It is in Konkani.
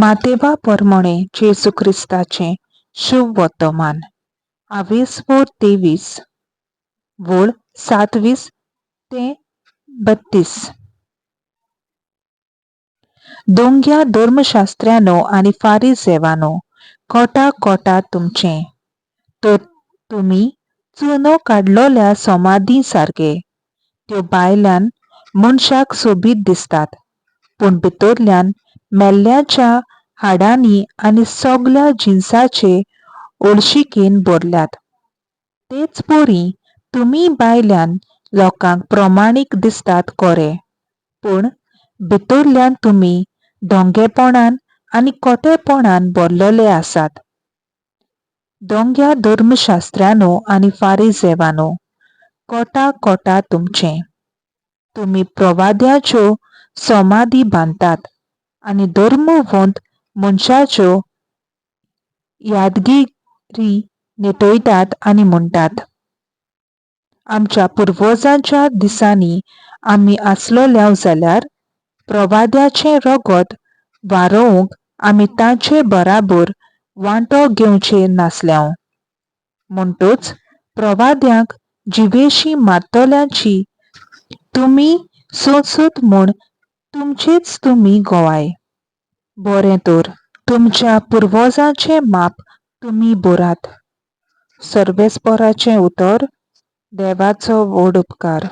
मातेवा परमणे जेजू ख्रिस्ताचे शुभ वर्तमान 22 वोळ 27 ते 32. दोंग्या धर्मशास्त्र्यानो आणि फारिसेवानो, कोटा कोटा तुमचे, तर तुम्ही चुनो काडलोल्या समाधी सारके. त्यो भायल्यान मनशाक सोबीत दिसतात, पूण भितरल्यान मेल्ल्याच्या हाडांनी आनी सगल्या जिन्साचे ओळशिकेन भरल्यात. तेच परी तुम्ही भायल्यान लोकांक प्रमाणीक दिसतात खरे, पूण भितरल्यान तुम्ही धोंगेपणान आनी खोटेपणान भरलेले आसात. दोंग्या धर्मशास्त्र्यानो आनी फारिसेवानो, कोटा कोटा तुमचे, तुम्ही प्रवाद्याच्यो समाधी बांदतात आनी धर्मवंत मनशाच्यो यादगिरी नेटयतात आनी म्हणटात, आमच्या पुर्वजांच्या दिसांनी आमी आसलोल्या जाल्यार प्रवाद्याचें रगत वारोवंक आमी तांचे बराबर वांटो घेवचे नासल्यो. म्हणटच प्रवाद्यांक जिवेशी मारतल्यांची तुमी सोंसत म्हूण तुमचेच तुमी गोवाय. बरें तर तुमच्या पुर्वजांचें माप तुमी बरात. सर्वेस्पराचें उतर. देवाचो व्हड उपकार.